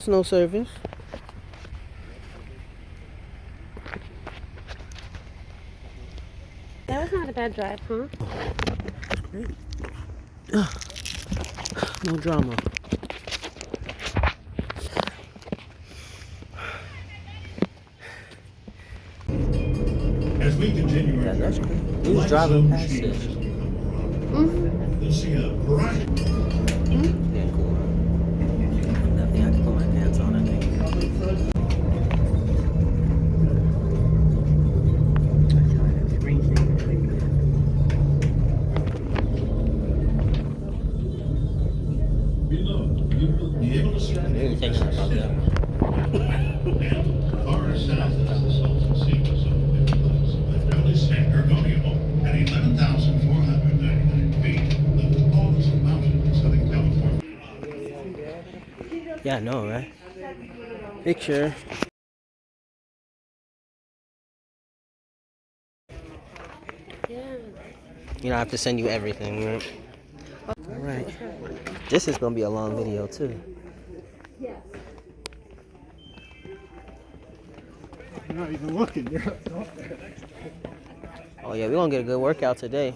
Snow service. That was not a bad drive, huh? Great. No drama. As we continue Yeah, our that's journey, great. He was driving past this. You'll see a variety. Yeah, cool. Definitely have to put my pants on, I think. Below, you will be able to see the Maybe thinking about that. far south is the Salton Sea was opened in place. But notice San Gorgonio at 11,499 feet, the tallest mountain in Southern California. Yeah, I know, right? Picture. Yeah. You know, I have to send you everything, right? Alright. This is gonna be a long video too. You're not even looking. You're up there. Oh yeah, we're gonna get a good workout today.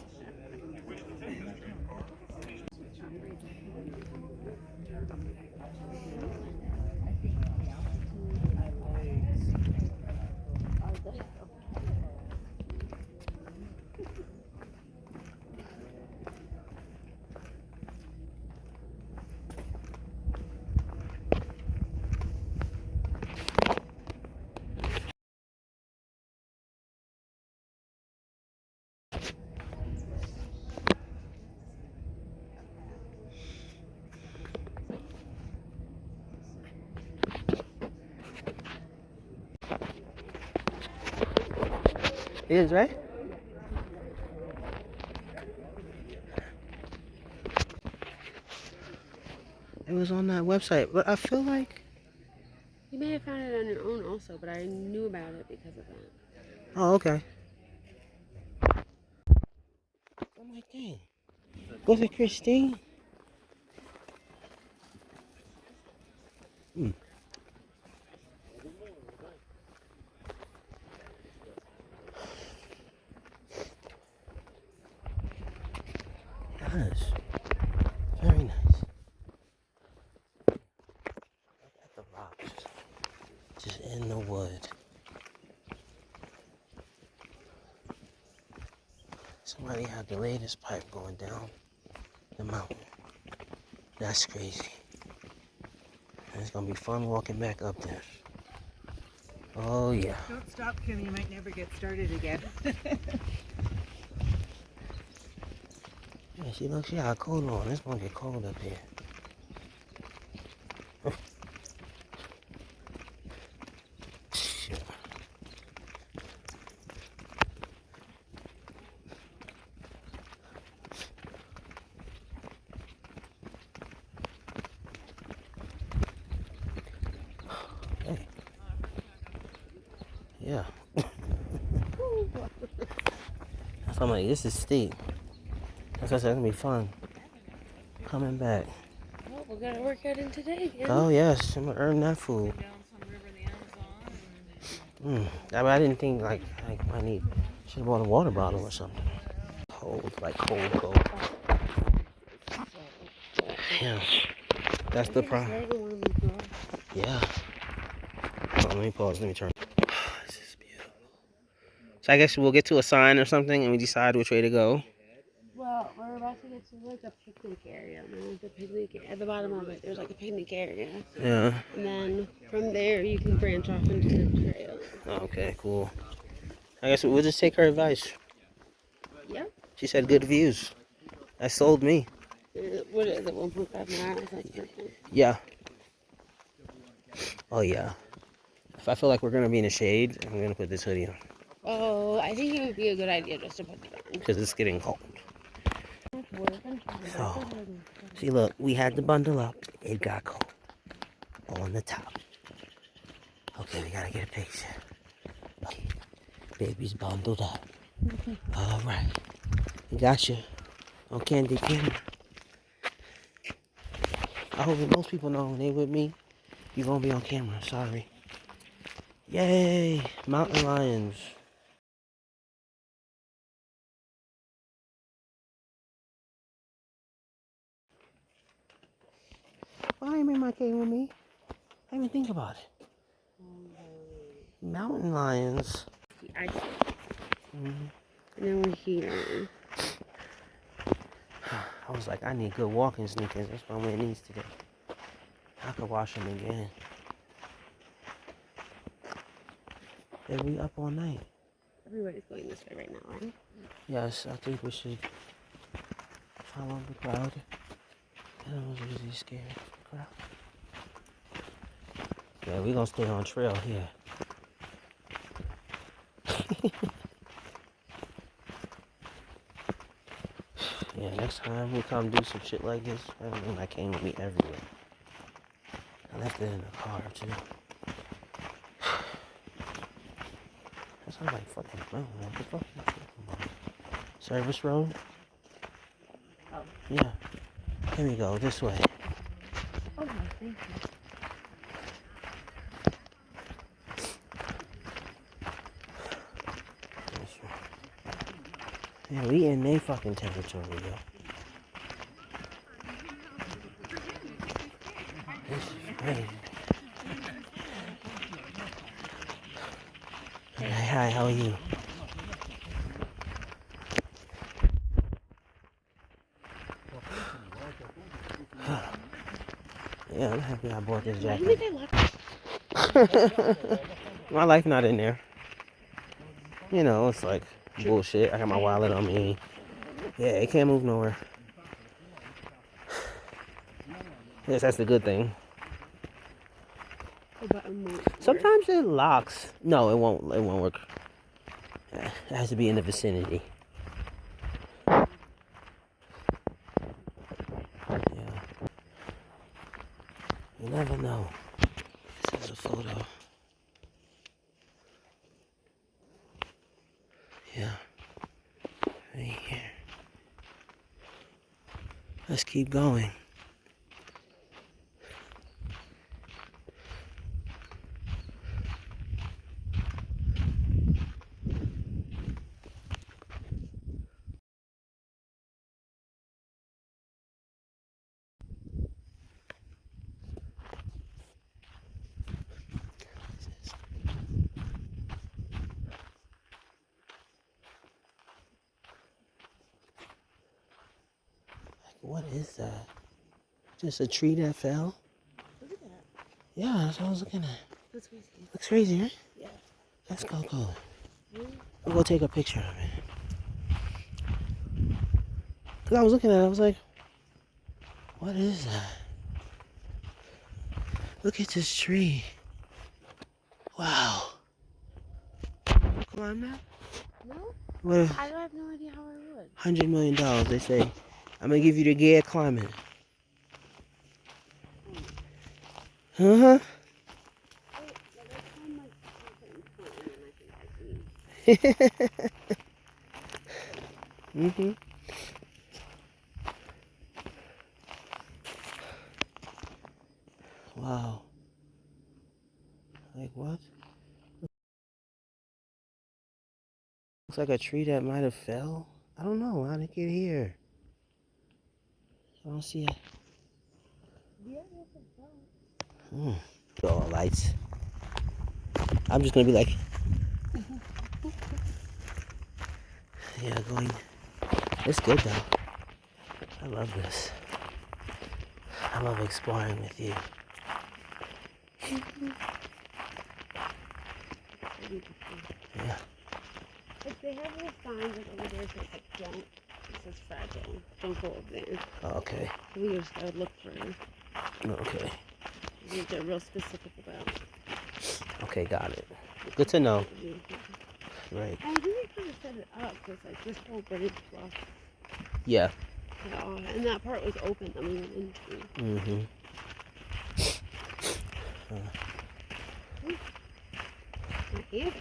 It is, right? It was on that website, but I feel like... You may have found it on your own also, but I knew about it because of that. Oh, okay. I'm like, dang. Was it Christine? Hmm. Yes. Very nice. Look at the rocks. Just in the wood. Somebody had the latest pipe going down the mountain. That's crazy. And it's gonna be fun walking back up there. Oh yeah. Don't stop, Kim. You might never get started again. Yeah, she looks, she got a coat on. It's gonna get cold up here. Shit. Hey. Yeah. That's why I'm like, this is steep. That's why I said it's gonna be fun. Coming back. Well, we're gonna work out in today again. Oh yes, I'm gonna earn that food. I didn't think like I need. Should have bought a water bottle or something. Cold, like cold. Yeah, that's the problem. Yeah. Oh, let me pause. Let me turn. This is beautiful. So I guess we'll get to a sign or something, and we decide which way to go. Well, we're about to get to like a picnic area. There's a picnic at the bottom of it. There's like a picnic area. Yeah. And then from there you can branch off into the trail. Okay, cool. I guess we'll just take her advice. Yep. She said good views. That sold me. What is it? 1.5 miles? Yeah. Oh yeah. If I feel like we're gonna be in the shade, I'm gonna put this hoodie on Oh, I think it would be a good idea just to put it on. because it's getting cold. So, see, look, we had to bundle up. It got cold on the top. Okay, we gotta get a picture. Okay. Baby's bundled up. All right, we got you on candid camera. I hope most people know when they with me, You're gonna be on camera, sorry. Yay! Mountain lions. Why ain't in my came with me? I didn't even think about it. Mountain lions. I see. Mm-hmm. And then we're here. I was like, I need good walking sneakers. That's what I'm wearing these today. I could wash them again. Yeah, we up all night. Everybody's going this way right now, right? Yes, I think we should follow the crowd. I was really scared of the crowd. Yeah, we gonna stay on trail here. Yeah, next time we come do some shit like this, I came with me everywhere. I left it in the car too. That sounds like fucking road. What the fuck are you talking about? Service road? Oh. Yeah. Here we go, this way. Oh, thank you. Yeah, we in they fucking territory, yo. This is crazy. Hi, how are you? Yeah, I'm happy I bought this I think jacket. I left. My life not in there. You know, it's like bullshit. I got my wallet on me. Yeah, it can't move nowhere. Yes, that's the good thing. The button won't work. Sometimes it locks. No, it won't. It won't work. It has to be in the vicinity. Yeah. You never know. This is a photo. Yeah. Right here. Let's keep going. What is that? Just a tree that fell? Look at that. Yeah, that's what I was looking at. That's crazy. Looks crazy, right? Yeah. Let's go. Really? We'll go take a picture of it. Because I was looking at it, I was like, what is that? Look at this tree. Wow. Climb that? No? What if I have no idea how I would. $100 million, they say, I'm going to give you the gear climbing. Uh-huh. Mm-hmm. Wow. Like what? Looks like a tree that might have fell. I don't know. How did it get here? I don't see it. Yeah, All lights. I'm just gonna be like, yeah, going. It's good though. I love this. I love exploring with you. Yeah. If they have little signs like over there, say like don't. It says fragile. Don't go over there. Okay. We just gotta look for it. Okay. They're real specific about. Okay, got it. Good to know. Right. I think they kind of set it up because like this whole bridge was. Yeah. Yeah, and that part was open that we went into. Mm-hmm. My hand.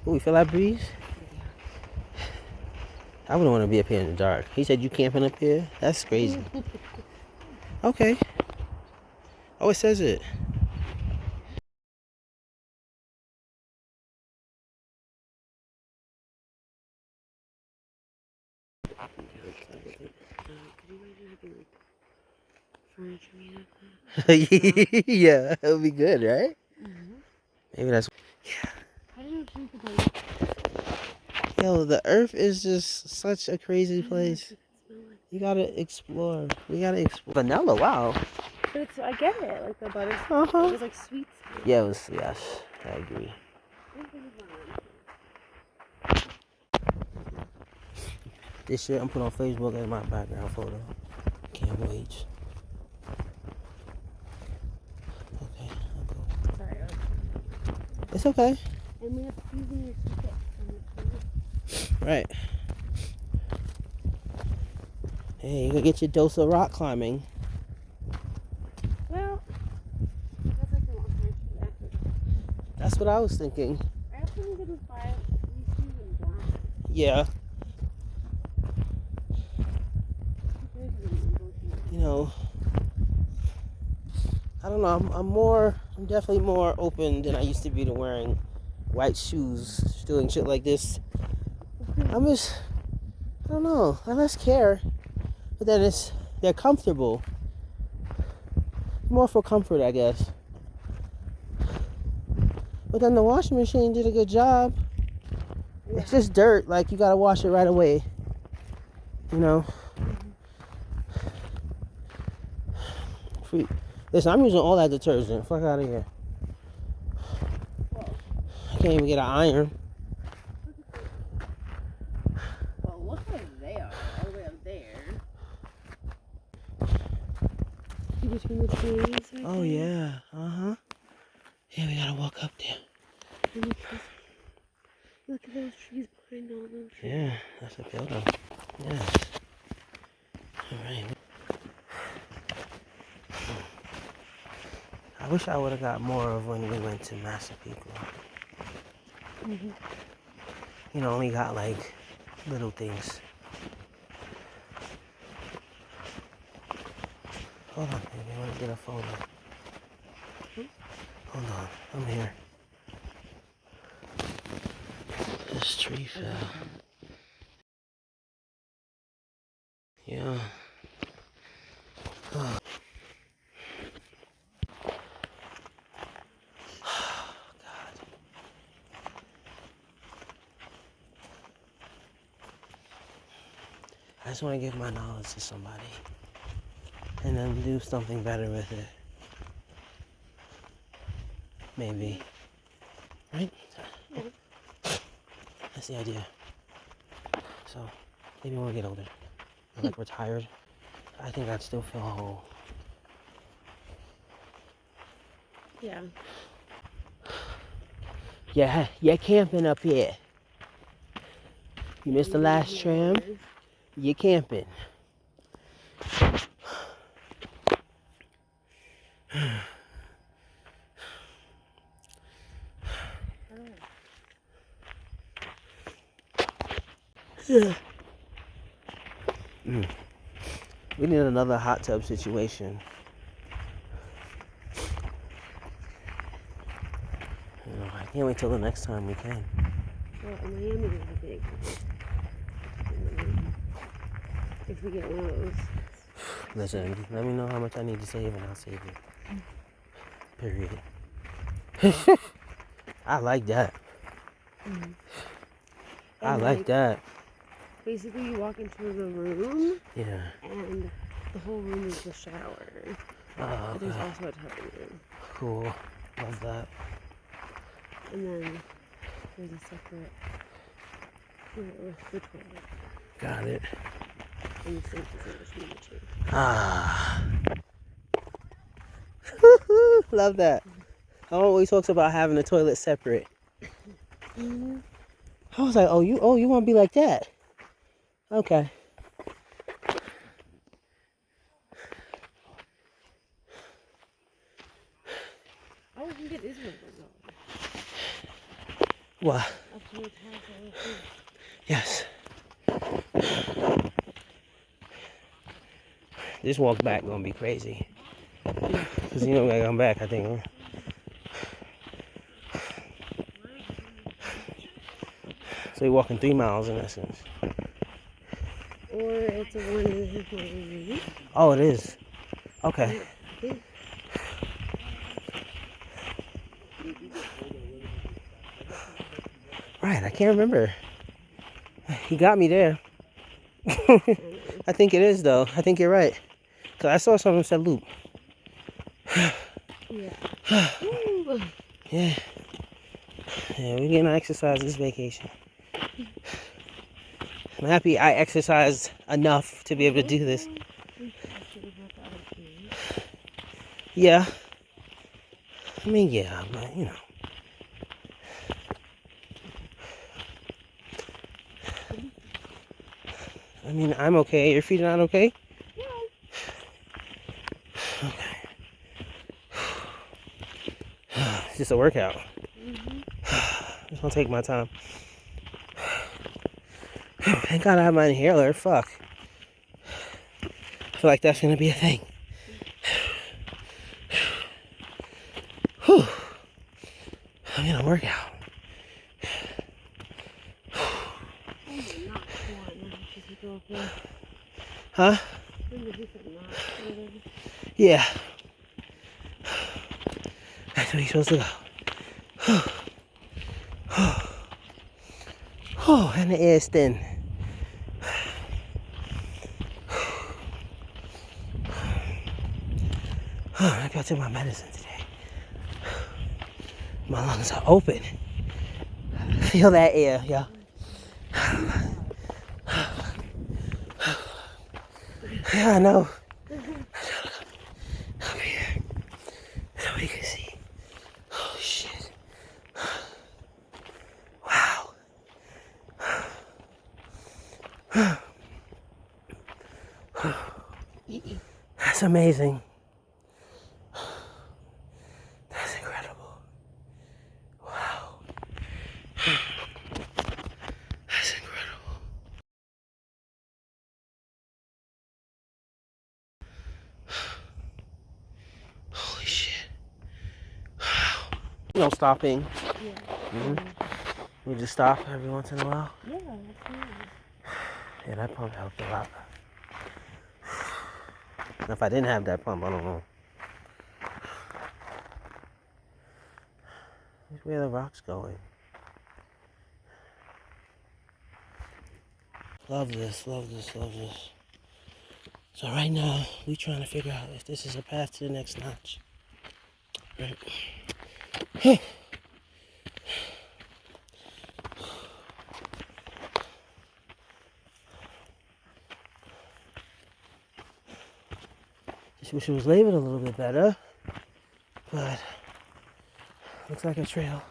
Oh, you feel that breeze? I wouldn't want to be up here in the dark. He said you camping up here? That's crazy. Okay. Oh, it says it. Could you imagine having like furniture made of that? Yeah, it would be good, right? Mm-hmm. Maybe that's. How do you think about it? Yo, the earth is just such a crazy I don't know place. if you can smell like You gotta explore. We gotta explore. Vanilla, wow. But it's, I get it, like the butter. Uh-huh. It was like sweet. Yeah, it was, yes, I agree. This shit I'm putting on Facebook as my background photo. Can't wait. Okay, I'll go. Sorry. It's okay. And we have to use your ticket. Right. Hey, you gonna get your dose of rock climbing. Well, that's like the long version. That's what I was thinking. I also think it was buy at least in black. Yeah. You know, I don't know. I'm definitely more open than I used to be to wearing white shoes, doing shit like this. I don't know. I less care, but then they're comfortable. More for comfort, I guess. But then the washing machine did a good job. Yeah. It's just dirt. Like you gotta wash it right away. You know. Listen, I'm using all that detergent. Fuck out of here. Whoa. I can't even get an iron. Well, look where they are, all the way up there. In between the trees. Right Oh there. yeah. Uh-huh. Yeah, we gotta walk up there. And look at those trees behind all those trees. Yeah, that's a building. Yes. Alright. I wish I would have got more of when we went to Massapequa. Mm-hmm. You know, only got like little things. Hold on, baby. I want to get a photo. Hold on. I'm here. This tree fell. Yeah. Oh. God. I just want to give my knowledge to somebody and then do something better with it. Maybe. Right? Yeah. That's the idea. So, maybe when we get older, or like retired, I think I'd still feel whole. Yeah. Yeah, you're camping up here. You missed the last tram. You're camping. Yeah. We need another hot tub situation. You know, I can't wait till the next time we can. Well, Miami is a big. If we get one of those. Listen, let me know how much I need to save and I'll save it. Period. I like that. Mm-hmm. I like that. Basically, you walk into the room. Yeah. And the whole room is the shower. Oh, But there's okay. also a tub in the room. Cool. Love that. And then there's a separate with the toilet. Got it. And the sink is in between the two. Ah. Love that. I always talks about having the toilet separate. Mm-hmm. I was like, oh, you want to be like that? Okay. Oh, we can get this one though. What? Up to your house. Yes. This walk back gonna be crazy. Cause you know we gotta come back, I think. Huh? So you're walking 3 miles in essence. Or it's a 1.5 mile. Oh, it is. Okay. Right, I can't remember. He got me there. I think it is though. I think you're right. Cause I saw something that said loop. Yeah. Yeah. Yeah, we're getting exercise this vacation. I'm happy I exercised enough to be able to do this. Yeah. I mean, yeah, but you know. I mean, I'm okay. Your feet are not okay? Okay. It's just a workout. Just gonna take my time. Thank God I have my inhaler. Fuck. I feel like that's gonna be a thing. Whew. I'm gonna work out. Huh? Yeah. That's where you're supposed to go. Oh, and the air's thin. Maybe I'll take my medicine today. My lungs are open. Feel that air, yeah. Yeah, I know. Over here. So we can see. Oh, shit. Wow. That's amazing. That's incredible. Wow. That's incredible. Holy shit. Wow. No stopping. Yeah. We just stop every once in a while. Yeah, absolutely. Yeah, that pump helped a lot. If I didn't have that pump, I don't know. Where the rock's going. Love this, love this, love this. So right now, we trying to figure out if this is a path to the next notch. Right? Just wish it was labeled a little bit better, but looks like a trail.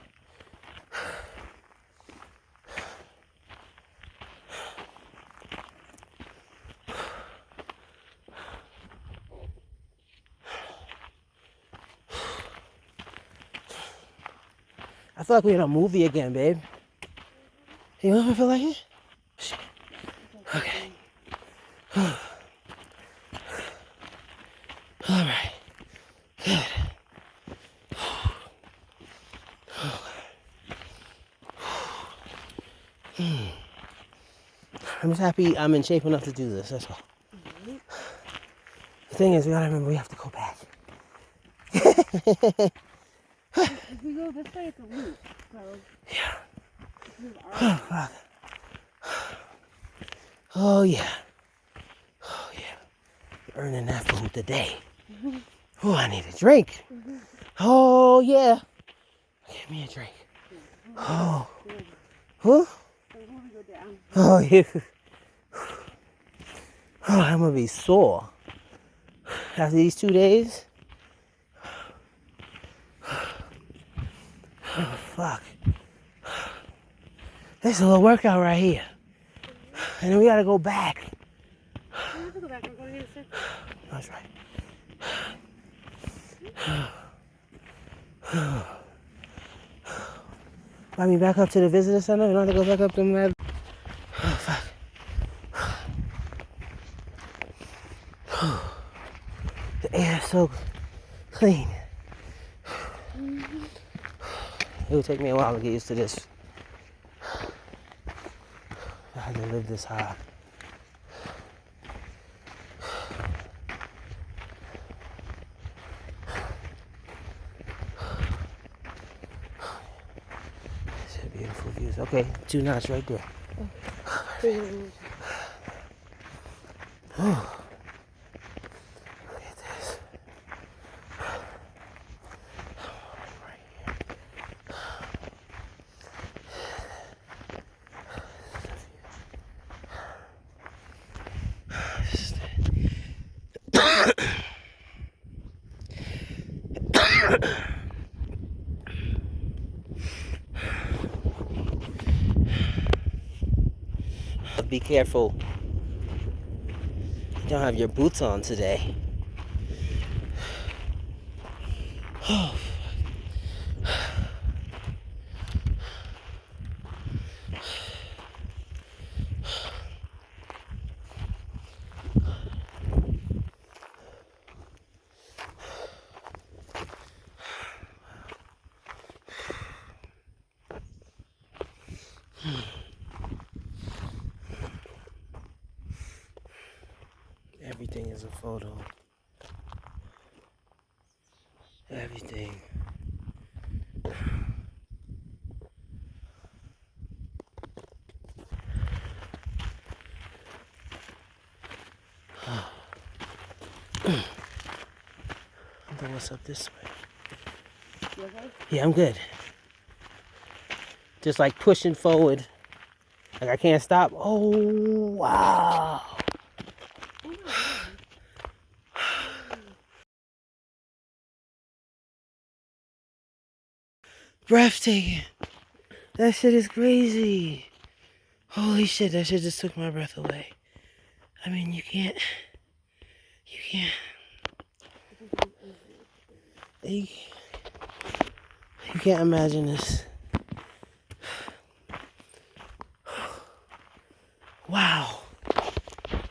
I feel like we're in a movie again, babe. You ever feel like it? Shit. Okay. All right. Good. I'm just happy I'm in shape enough to do this, that's all. The thing is, we gotta remember we have to go back. If we go this way, it's a loop. So. Yeah. Oh, fuck. Oh, yeah. Oh, yeah. Earning that food today. Oh, I need a drink. Oh, yeah. Give me a drink. Oh. Huh? Oh, yeah. Oh, I'm gonna be sore. After these 2 days. Oh, fuck. This is a little workout right here. And then we gotta go back. We have to go back. We're going to get a circle. That's right. I mean, back up to the visitor center. We don't have to go back up to the. Oh, fuck. air so clean. It would take me a while to get used to this. I had to live this high. These are beautiful views. Okay, 2 knots right there. Look at this. Right here. This is Be careful. You don't have your boots on today. Everything is a photo. Everything. I wonder what's up this way. You okay? Yeah, I'm good. Just like pushing forward. Like I can't stop. Oh, wow. Breathtaking. That shit is crazy. Holy shit, that shit just took my breath away. I mean, you can't, you can't imagine this. Wow.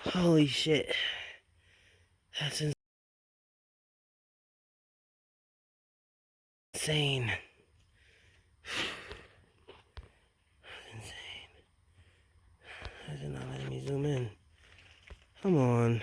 Holy shit. That's insane. Insane. Why is it not letting me zoom in? Come on.